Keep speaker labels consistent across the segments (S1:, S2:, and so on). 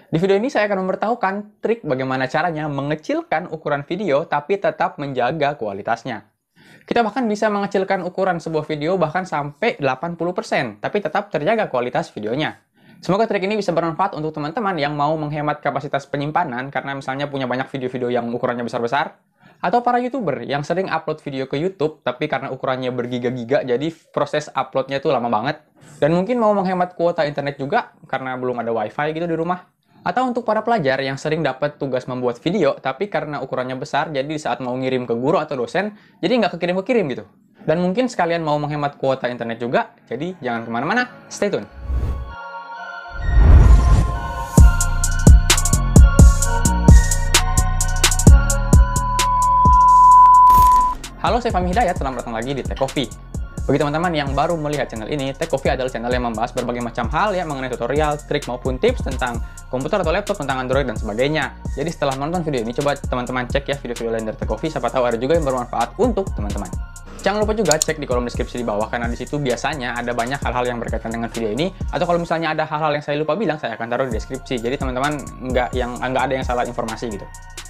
S1: Di video ini saya akan memberitahukan trik bagaimana caranya mengecilkan ukuran video tapi tetap menjaga kualitasnya. Kita bahkan bisa mengecilkan ukuran sebuah video bahkan sampai 80%, tapi tetap terjaga kualitas videonya. Semoga trik ini bisa bermanfaat untuk teman-teman yang mau menghemat kapasitas penyimpanan karena misalnya punya banyak video-video yang ukurannya besar-besar, atau para YouTuber yang sering upload video ke YouTube tapi karena ukurannya bergiga-giga jadi proses uploadnya itu lama banget. Dan mungkin mau menghemat kuota internet juga karena belum ada wifi gitu di rumah. Atau untuk para pelajar yang sering dapat tugas membuat video, tapi karena ukurannya besar, jadi di saat mau ngirim ke guru atau dosen, jadi nggak kekirim-kekirim gitu. Dan mungkin sekalian mau menghemat kuota internet juga, jadi jangan kemana-mana, stay tune. Halo, saya Fahmi Hidayat, selamat datang lagi di Tech Coffee. Bagi teman-teman yang baru melihat channel ini, Tech Coffee adalah channel yang membahas berbagai macam hal ya mengenai tutorial, trik maupun tips tentang komputer atau laptop, tentang Android dan sebagainya. Jadi setelah menonton video ini, coba teman-teman cek ya video-video lain dari Tech Coffee, siapa tahu ada juga yang bermanfaat untuk teman-teman. Jangan lupa juga cek di kolom deskripsi di bawah, karena di situ biasanya ada banyak hal-hal yang berkaitan dengan video ini. Atau kalau misalnya ada hal-hal yang saya lupa bilang, saya akan taruh di deskripsi. Jadi teman-teman nggak ada yang salah informasi gitu.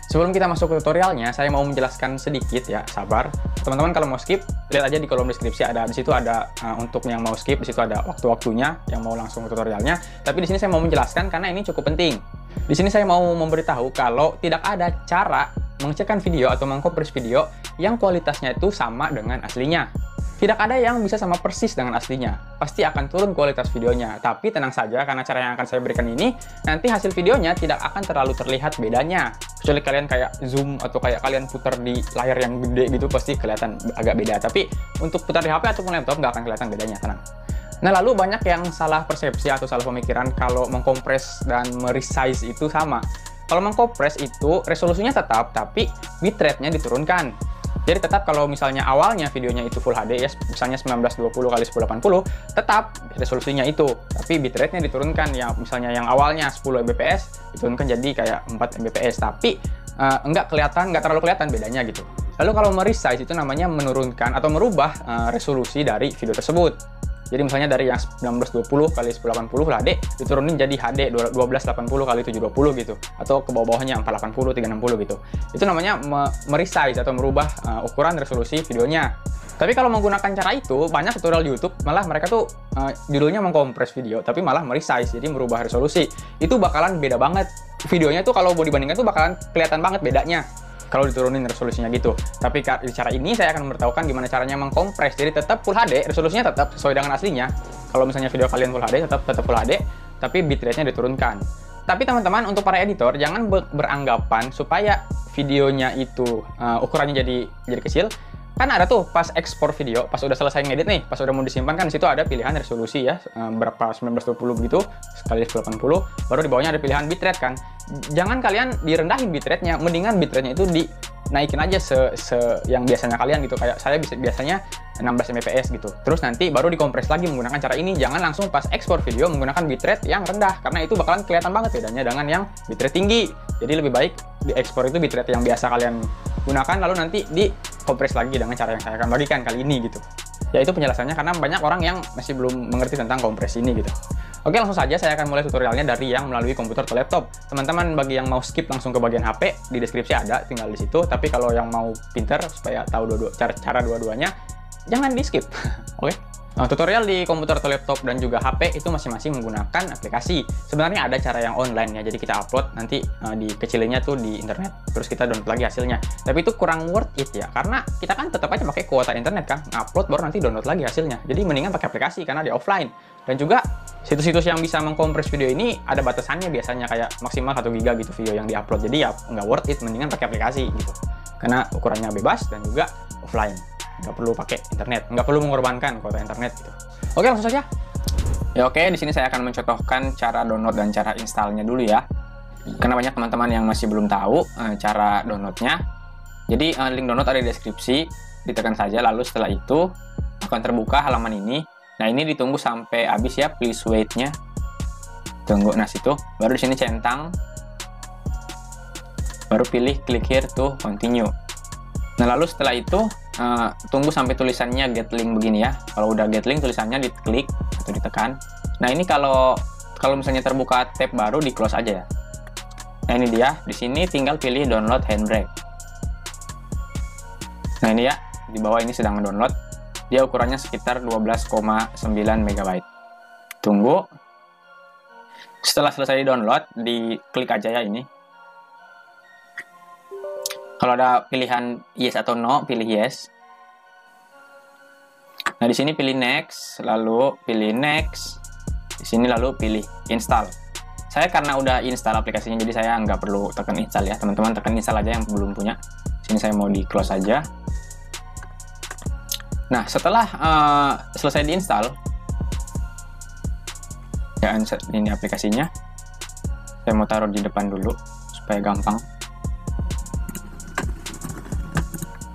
S1: Sebelum kita masuk ke tutorialnya, saya mau menjelaskan sedikit ya, sabar. Teman-teman kalau mau skip, lihat aja di kolom deskripsi di situ ada untuk yang mau skip, di situ ada waktu-waktunya yang mau langsung ke tutorialnya. Tapi di sini saya mau menjelaskan karena ini cukup penting. Di sini saya mau memberitahu kalau tidak ada cara mengecilkan video atau mengkompres video yang kualitasnya itu sama dengan aslinya. Tidak ada yang bisa sama persis dengan aslinya. Pasti akan turun kualitas videonya. Tapi tenang saja, karena cara yang akan saya berikan ini, nanti hasil videonya tidak akan terlalu terlihat bedanya. Kecuali kalian kayak zoom atau kayak kalian putar di layar yang gede gitu, pasti kelihatan agak beda. Tapi untuk putar di HP ataupun laptop nggak akan kelihatan bedanya, tenang. Nah, lalu banyak yang salah persepsi atau salah pemikiran kalau mengkompres dan meresize itu sama. Kalau mengkompres itu resolusinya tetap, tapi bitrate-nya diturunkan. Jadi tetap kalau misalnya awalnya videonya itu Full HD ya, misalnya 1920x1080, tetap resolusinya itu, tapi bitrate-nya diturunkan ya, misalnya yang awalnya 10 Mbps diturunkan jadi kayak 4 Mbps, tapi nggak terlalu kelihatan bedanya gitu. Lalu kalau meresize itu namanya menurunkan atau merubah resolusi dari video tersebut. Jadi misalnya dari yang 1920x1080 Full HD diturunin jadi HD 1280x720 gitu, atau ke bawah-bawahnya 480, 360 gitu. Itu namanya meresize atau merubah ukuran resolusi videonya. Tapi kalau menggunakan cara itu, banyak tutorial YouTube malah mereka tuh judulnya mengkompres video, tapi malah meresize, jadi merubah resolusi. Itu bakalan beda banget. Videonya tuh kalau mau dibandingkan tuh bakalan kelihatan banget bedanya kalau diturunin resolusinya gitu. Tapi di cara ini saya akan memberitahukan gimana caranya mengkompres. Jadi tetap Full HD, resolusinya tetap sesuai dengan aslinya. Kalau misalnya video kalian Full HD, tetap Full HD, tapi bitrate-nya diturunkan. Tapi teman-teman, untuk para editor, jangan beranggapan supaya videonya itu ukurannya jadi kecil. Kan ada tuh pas ekspor video, pas udah selesai ngedit nih, pas udah mau disimpan kan di situ ada pilihan resolusi ya, berapa 1920 begitu sekali 1080, baru di bawahnya ada pilihan bitrate kan. Jangan kalian direndahin bitrate-nya, mendingan bitrate-nya itu dinaikin aja yang biasanya kalian gitu. Kayak saya biasanya 16 Mbps gitu. Terus nanti baru dikompres lagi menggunakan cara ini. Jangan langsung pas ekspor video menggunakan bitrate yang rendah, karena itu bakalan kelihatan banget bedanya dengan yang bitrate tinggi. Jadi lebih baik di ekspor itu bitrate yang biasa kalian gunakan, lalu nanti dikompres lagi dengan cara yang saya akan bagikan kali ini gitu. Ya itu penjelasannya, karena banyak orang yang masih belum mengerti tentang kompres ini gitu. Oke, langsung saja saya akan mulai tutorialnya dari yang melalui komputer atau laptop. Teman-teman bagi yang mau skip langsung ke bagian HP, di deskripsi ada, tinggal di situ. Tapi kalau yang mau pinter supaya tahu cara dua-duanya, jangan di skip. Oke. Nah, tutorial di komputer atau laptop dan juga HP itu masing-masing menggunakan aplikasi. Sebenarnya ada cara yang online ya, jadi kita upload nanti dikecilinnya tuh di internet, terus kita download lagi hasilnya. Tapi itu kurang worth it ya, karena kita kan tetap aja pakai kuota internet kan, upload baru nanti download lagi hasilnya. Jadi mendingan pakai aplikasi karena dia offline. Dan juga situs-situs yang bisa mengkompres video ini ada batasannya, biasanya kayak maksimal 1 GB gitu video yang diupload. Jadi ya nggak worth it, mendingan pakai aplikasi gitu. Karena ukurannya bebas dan juga offline. Nggak perlu pakai internet, nggak perlu mengorbankan kuota internet gitu. Oke, langsung saja. Ya oke, di sini saya akan mencontohkan cara download dan cara installnya dulu ya. Karena banyak teman-teman yang masih belum tahu cara downloadnya. Jadi link download ada di deskripsi, ditekan saja, lalu setelah itu akan terbuka halaman ini. Nah, ini ditunggu sampai habis ya, please wait-nya. Tunggu, nah situ, baru di sini centang. Baru pilih click here to continue. Nah, lalu setelah itu tunggu sampai tulisannya get link begini ya. Kalau udah get link, tulisannya diklik atau ditekan. Nah, ini kalau misalnya terbuka tab baru, di close aja ya. Nah ini dia, di sini tinggal pilih download Handbrake. Nah ini ya, di bawah ini sedang download. Dia ukurannya sekitar 12,9 MB. Tunggu. Setelah selesai di-download, diklik aja ya ini. Kalau ada pilihan yes atau no, pilih yes. Nah di sini pilih next, lalu pilih next. Di sini lalu pilih install. Saya karena udah install aplikasinya, jadi saya nggak perlu tekan install ya. Teman-teman tekan install aja yang belum punya. Sini saya mau di close aja. Nah, setelah selesai diinstal, ya ini aplikasinya. Saya mau taruh di depan dulu supaya gampang.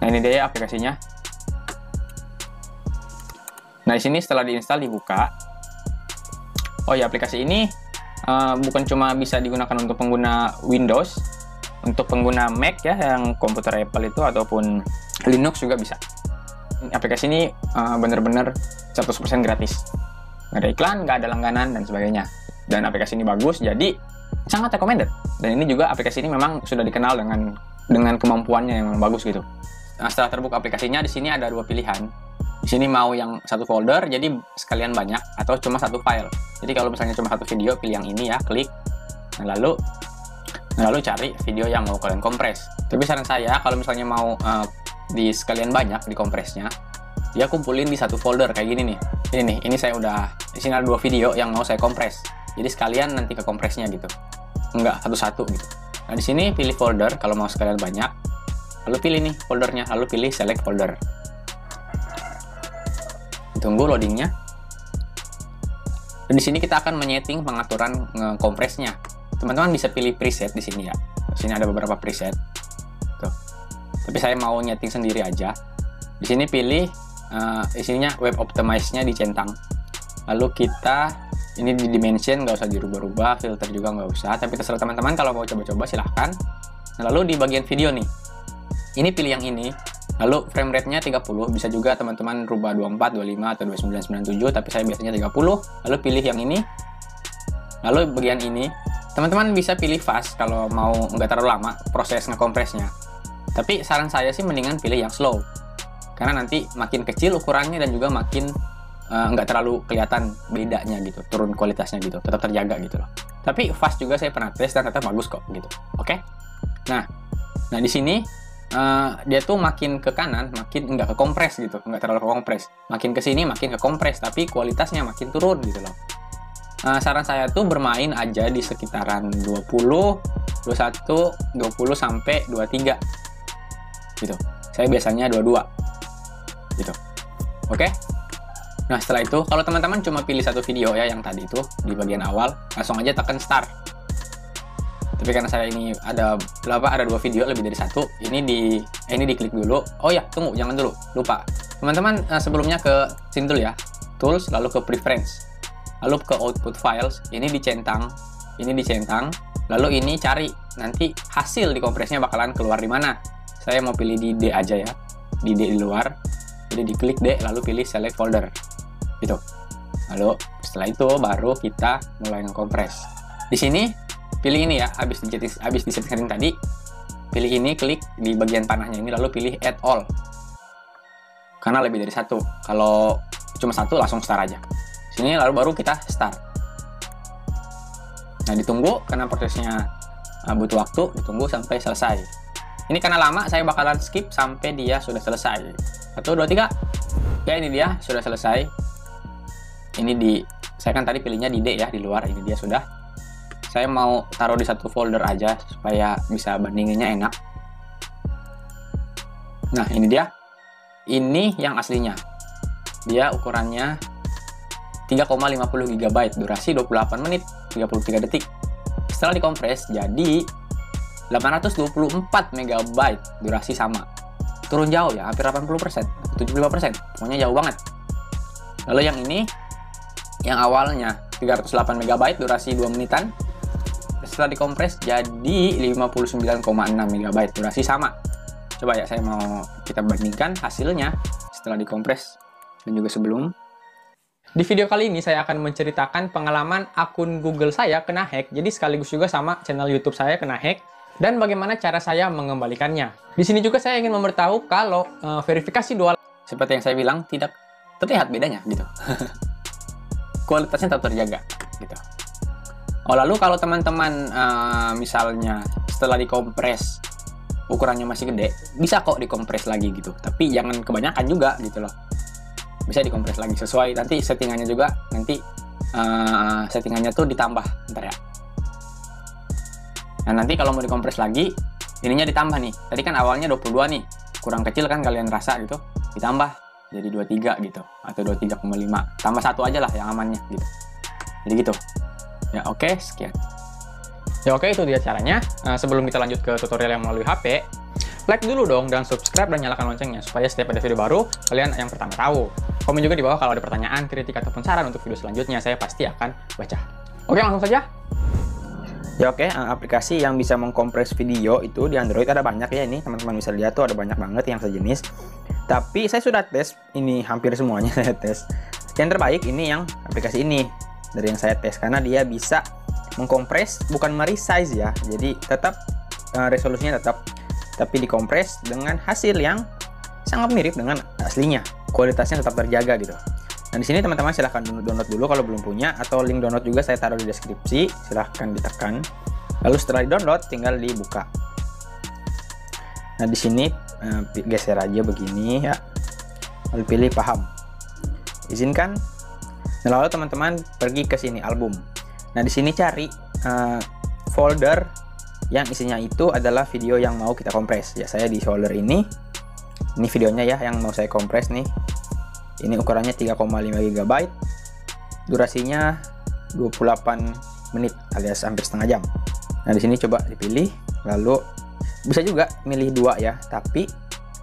S1: Nah, ini dia aplikasinya. Nah, di sini setelah diinstal dibuka. Oh ya, aplikasi ini bukan cuma bisa digunakan untuk pengguna Windows, untuk pengguna Mac ya, yang komputer Apple itu, ataupun Linux juga bisa. Aplikasi ini bener-bener 100% gratis. Nggak ada iklan, nggak ada langganan, dan sebagainya. Dan aplikasi ini bagus, jadi sangat recommended. Dan ini juga aplikasi ini memang sudah dikenal dengan kemampuannya yang bagus gitu. Nah, setelah terbuka aplikasinya, di sini ada dua pilihan. Di sini mau yang satu folder, jadi sekalian banyak, atau cuma satu file. Jadi kalau misalnya cuma satu video, pilih yang ini ya, klik. Nah, lalu cari video yang mau kalian kompres. Tapi saran saya, kalau misalnya mau di sekalian banyak di kompresnya, dia kumpulin di satu folder kayak gini nih. Ini saya udah, di sini ada dua video yang mau saya kompres. Jadi sekalian nanti ke kompresnya gitu. Enggak satu-satu gitu. Nah, di sini pilih folder kalau mau sekalian banyak. Lalu pilih nih foldernya, lalu pilih select folder. Tunggu loadingnya. Dan di sini kita akan menyeting pengaturan kompresnya. Teman-teman bisa pilih preset di sini ya. Di sini ada beberapa preset. Tuh. Tapi saya mau nyeting sendiri aja. Di sini pilih isinya web optimize-nya dicentang. Lalu kita ini di dimension nggak usah dirubah-rubah, filter juga nggak usah. Tapi terserah teman-teman, kalau mau coba-coba silahkan. Nah, lalu di bagian video nih. Ini pilih yang ini. Lalu frame rate-nya 30, bisa juga teman-teman rubah 24, 25, atau 29, 97, tapi saya biasanya 30. Lalu pilih yang ini. Lalu bagian ini, teman-teman bisa pilih fast kalau mau nggak terlalu lama proses ngekompresnya. Tapi saran saya sih mendingan pilih yang slow. Karena nanti makin kecil ukurannya dan juga makin nggak terlalu kelihatan bedanya gitu, turun kualitasnya gitu, tetap terjaga gitu loh. Tapi fast juga saya pernah tes dan tetap bagus kok gitu. Oke? Nah di sini dia tuh makin ke kanan makin nggak kekompres gitu, nggak terlalu kekompres, makin ke sini makin kekompres tapi kualitasnya makin turun gitu loh. Saran saya tuh bermain aja di sekitaran 20, 21, 20 sampai 23 gitu. Saya biasanya 22 gitu. Oke? Nah, setelah itu kalau teman-teman cuma pilih satu video ya yang tadi itu di bagian awal, langsung aja tekan start. Tapi karena saya ini ada dua video lebih dari satu, ini diklik dulu. Oh ya, tunggu, jangan dulu, lupa. Teman-teman sebelumnya ke sini dulu ya, tools, lalu ke preference, lalu ke output files, ini dicentang, lalu ini cari nanti hasil di kompresnya bakalan keluar di mana. Saya mau pilih di D aja ya, di D di luar. Jadi diklik D, lalu pilih select folder, gitu. Lalu setelah itu baru kita mulai ngekompres. Di sini pilih ini ya, habis disetting tadi, pilih ini, klik di bagian panahnya ini, lalu pilih add all. Karena lebih dari satu. Kalau cuma satu, langsung start aja. Sini lalu baru kita start. Nah, ditunggu karena prosesnya butuh waktu, ditunggu sampai selesai. Ini karena lama, saya bakalan skip sampai dia sudah selesai. 1, 2, 3. Ya, ini dia sudah selesai. Ini saya kan tadi pilihnya di D ya, di luar. Ini dia sudah. Saya mau taruh di satu folder aja supaya bisa bandinginnya enak. Nah, ini dia. Ini yang aslinya. Dia ukurannya 3,50 GB, durasi 28 menit, 33 detik. Setelah dikompres jadi 824 MB, durasi sama. Turun jauh ya, hampir 80%, 75%. Pokoknya jauh banget. Lalu yang ini, yang awalnya 308 MB, durasi 2 menitan. Setelah dikompres jadi 59,6 MB, durasi sama. Coba ya, kita bandingkan hasilnya setelah dikompres dan juga sebelum. Di video kali ini saya akan menceritakan pengalaman akun Google saya kena hack, jadi sekaligus juga sama channel YouTube saya kena hack, dan bagaimana cara saya mengembalikannya. Di sini juga saya ingin memberitahu kalau verifikasi dua, seperti yang saya bilang, tidak terlihat bedanya gitu. Kualitasnya tetap terjaga gitu. Oh, lalu kalau teman-teman misalnya setelah dikompres ukurannya masih gede, bisa kok dikompres lagi gitu. Tapi jangan kebanyakan juga gitu loh. Bisa dikompres lagi sesuai nanti settingannya juga, nanti settingannya tuh ditambah ntar ya. Nah nanti kalau mau dikompres lagi ininya ditambah nih, tadi kan awalnya 22 nih, kurang kecil kan kalian rasa gitu, ditambah jadi 23 gitu atau 23,5, tambah 1 aja lah yang amannya gitu. Jadi gitu ya. Oke, sekian ya. Oke, itu dia caranya. Sebelum kita lanjut ke tutorial yang melalui HP, like dulu dong dan subscribe dan nyalakan loncengnya supaya setiap ada video baru kalian yang pertama tahu. Komen juga di bawah kalau ada pertanyaan, kritik, ataupun saran untuk video selanjutnya, saya pasti akan baca. Oke, langsung saja. Ya oke, aplikasi yang bisa mengkompres video itu di Android ada banyak ya, ini teman-teman bisa lihat tuh ada banyak banget yang sejenis. Tapi saya sudah tes ini hampir semuanya saya tes. Yang terbaik ini yang aplikasi ini dari yang saya tes karena dia bisa mengkompres, bukan meresize ya. Jadi tetap resolusinya tetap, tapi dikompres dengan hasil yang sangat mirip dengan aslinya. Kualitasnya tetap terjaga gitu. Nah di sini teman-teman silahkan download dulu kalau belum punya, atau link download juga saya taruh di deskripsi, silahkan ditekan. Lalu setelah di download tinggal dibuka. Nah di sini geser aja begini ya, lalu pilih paham, izinkan. Nah lalu teman-teman pergi ke sini album. Nah di sini cari folder yang isinya itu adalah video yang mau kita kompres. Ya saya di folder ini videonya ya yang mau saya kompres nih. Ini ukurannya 3,5 GB, durasinya 28 menit alias hampir setengah jam. Nah di sini coba dipilih, lalu bisa juga milih 2 ya, tapi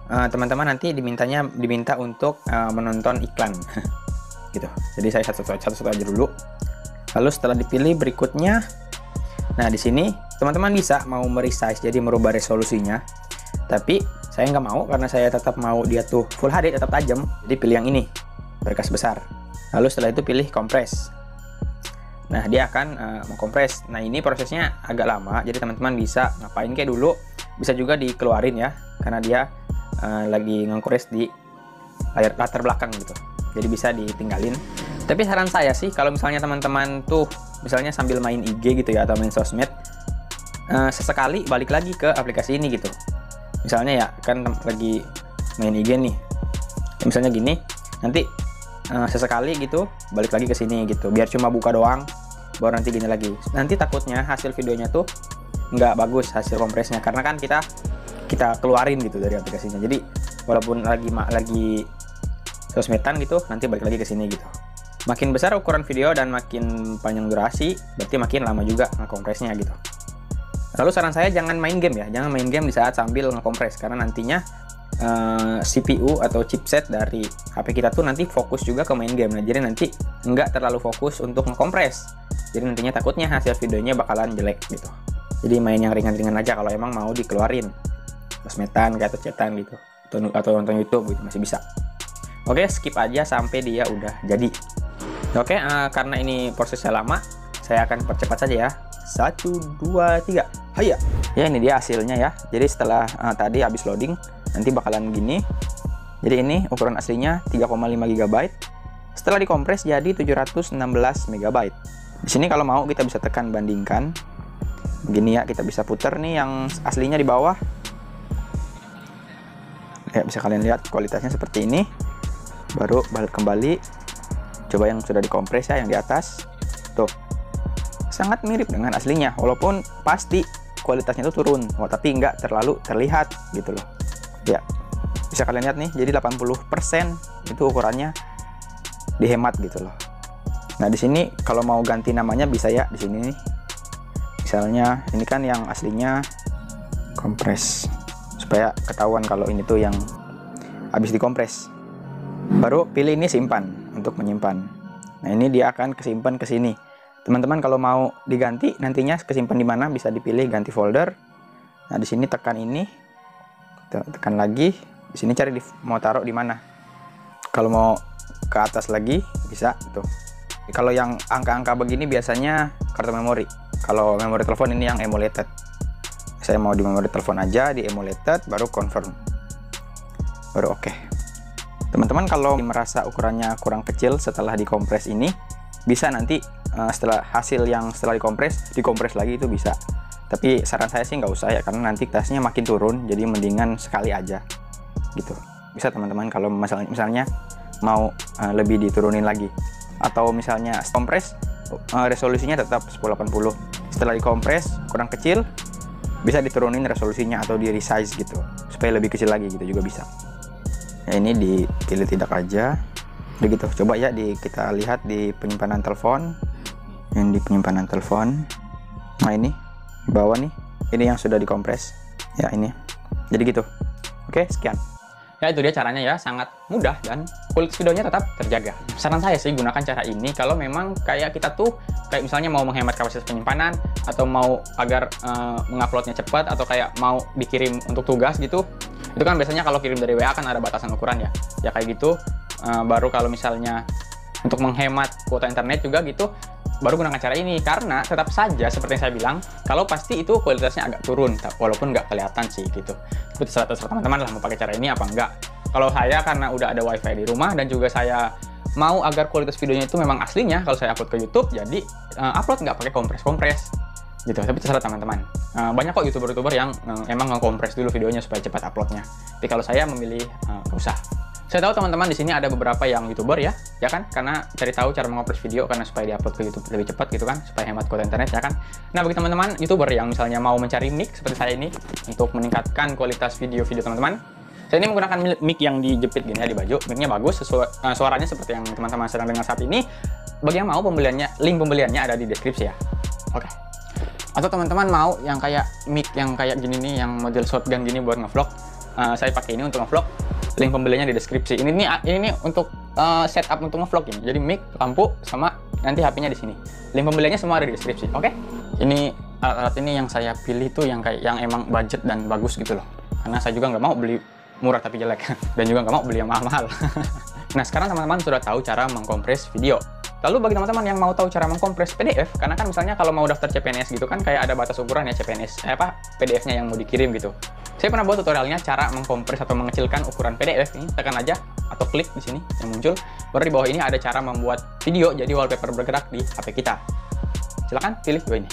S1: teman-teman nanti diminta untuk menonton iklan gitu. Jadi saya satu-satu aja dulu. Lalu setelah dipilih berikutnya, nah di sini teman-teman bisa mau meresize, jadi merubah resolusinya. Tapi saya nggak mau karena saya tetap mau dia tuh Full HD tetap tajam. Jadi pilih yang ini, berkas besar. Lalu setelah itu pilih kompres. Nah dia akan mengkompres. Nah ini prosesnya agak lama, jadi teman-teman bisa ngapain kayak dulu, bisa juga dikeluarin ya, karena dia lagi ngekores di layar latar belakang gitu. Jadi bisa ditinggalin. Tapi saran saya sih kalau misalnya teman-teman tuh misalnya sambil main IG gitu ya atau main sosmed, sesekali balik lagi ke aplikasi ini gitu. Misalnya ya kan lagi main IG nih, ya, misalnya gini, nanti sesekali gitu balik lagi ke sini gitu, biar cuma buka doang, baru nanti gini lagi. Nanti takutnya hasil videonya tuh nggak bagus hasil kompresnya, karena kan kita keluarin gitu dari aplikasinya. Jadi walaupun lagi sosmedan gitu, nanti balik lagi ke sini gitu. Makin besar ukuran video dan makin panjang durasi, berarti makin lama juga ngekompresnya gitu. Lalu saran saya jangan main game ya, jangan main game di saat sambil ngekompres, karena nantinya CPU atau chipset dari HP kita tuh nanti fokus juga ke main game. Nah, jadi nanti nggak terlalu fokus untuk ngekompres. Jadi nantinya takutnya hasil videonya bakalan jelek gitu. Jadi main yang ringan-ringan aja kalau emang mau dikeluarin. Sosmedan kayak chatan gitu, atau nonton YouTube gitu masih bisa. Oke, skip aja sampai dia udah jadi. Oke, karena ini prosesnya lama, saya akan percepat saja ya. 1, 2, 3, hayya. Ya ini dia hasilnya ya. Jadi setelah tadi habis loading, nanti bakalan gini. Jadi ini ukuran aslinya 3,5 GB. Setelah dikompres jadi 716 MB. Di sini kalau mau kita bisa tekan bandingkan. Begini ya, kita bisa putar nih yang aslinya di bawah. Ya bisa kalian lihat kualitasnya seperti ini. Baru balik kembali. Coba yang sudah dikompres ya, yang di atas. Tuh. Sangat mirip dengan aslinya, walaupun pasti kualitasnya itu turun, tapi nggak terlalu terlihat gitu loh. Ya, bisa kalian lihat nih, jadi 80% itu ukurannya dihemat gitu loh. Nah di sini kalau mau ganti namanya bisa ya di sini nih. Misalnya ini kan yang aslinya kompres, supaya ketahuan kalau ini tuh yang habis dikompres. Baru pilih ini simpan untuk menyimpan. Nah ini dia akan kesimpan ke sini. Teman-teman kalau mau diganti nantinya kesimpan di mana bisa dipilih ganti folder. Nah di sini tekan ini, tekan lagi. Di sini cari mau taruh di mana. Kalau mau
S2: ke atas lagi bisa tuh. Kalau yang angka-angka begini biasanya kartu memori. Kalau memori telepon ini yang emulated. Saya mau di memori telepon aja, di emulated, baru confirm, baru oke. Teman-teman kalau merasa ukurannya kurang kecil setelah dikompres ini, bisa nanti setelah hasil yang setelah dikompres lagi itu bisa. Tapi saran saya sih nggak usah ya, karena nanti tesnya makin turun, jadi mendingan sekali aja gitu. Bisa teman-teman kalau misalnya mau lebih diturunin lagi, atau misalnya kompres resolusinya tetap 1080, setelah dikompres kurang kecil bisa diturunin resolusinya atau di resize gitu supaya lebih kecil lagi gitu juga bisa. Ya, ini dipilih tidak aja begitu. Coba ya kita lihat di penyimpanan telepon, yang di penyimpanan telepon. Nah ini di bawah nih, ini yang sudah dikompres ya, ini jadi gitu. Oke, sekian.
S1: Ya itu dia caranya ya, sangat mudah dan kualitas videonya tetap terjaga. Saran saya sih gunakan cara ini kalau memang kayak kita tuh kayak misalnya mau menghemat kapasitas penyimpanan, atau mau agar menguploadnya cepat, atau kayak mau dikirim untuk tugas gitu. Itu kan biasanya kalau kirim dari WA kan ada batasan ukuran ya. Ya kayak gitu. Baru kalau misalnya untuk menghemat kuota internet juga gitu, baru gunakan cara ini. Karena tetap saja seperti yang saya bilang, kalau pasti itu kualitasnya agak turun, walaupun nggak kelihatan sih gitu. Tapi terserah teman-teman lah mau pakai cara ini apa enggak. Kalau saya karena udah ada wifi di rumah, dan juga saya mau agar kualitas videonya itu memang aslinya kalau saya upload ke YouTube, jadi upload nggak pakai kompres-kompres gitu. Tapi terserah teman-teman. Banyak kok youtuber-youtuber yang emang nge-kompres dulu videonya supaya cepat uploadnya. Tapi kalau saya memilih nggak usah. Saya tahu teman-teman di sini ada beberapa yang YouTuber ya kan? Karena cari tahu cara mengupload video karena supaya diupload ke YouTube lebih cepat gitu kan, supaya hemat kuota internet ya kan. Nah, bagi teman-teman YouTuber yang misalnya mau mencari mic seperti saya ini untuk meningkatkan kualitas video-video teman-teman, saya ini menggunakan mic yang dijepit gini ya di baju. Mic-nya bagus, suaranya seperti yang teman-teman sedang dengar saat ini. Bagi yang mau link pembeliannya ada di deskripsi ya. Oke. Atau teman-teman mau yang kayak mic yang kayak gini nih, yang model shotgun gini buat ngevlog, saya pakai ini untuk ngevlog. Link pembeliannya di deskripsi. Ini nih untuk setup untuk ngevlog ini. Jadi mic, lampu, sama nanti HP-nya di sini. Link pembeliannya semua ada di deskripsi. Oke? Ini alat-alat ini yang saya pilih tuh yang kayak yang emang budget dan bagus gitu loh. Karena saya juga nggak mau beli murah tapi jelek, dan juga nggak mau beli yang mahal-mahal. Nah, sekarang teman-teman sudah tahu cara mengkompres video. Lalu bagi teman-teman yang mau tahu cara mengkompres PDF, karena kan misalnya kalau mau daftar CPNS gitu kan kayak ada batas ukuran ya CPNS, PDF-nya yang mau dikirim gitu. Saya pernah buat tutorialnya cara mengkompres atau mengecilkan ukuran PDF ini. Tekan aja atau klik di sini yang muncul. Baru di bawah ini ada cara membuat video jadi wallpaper bergerak di HP kita. Silahkan pilih video ini.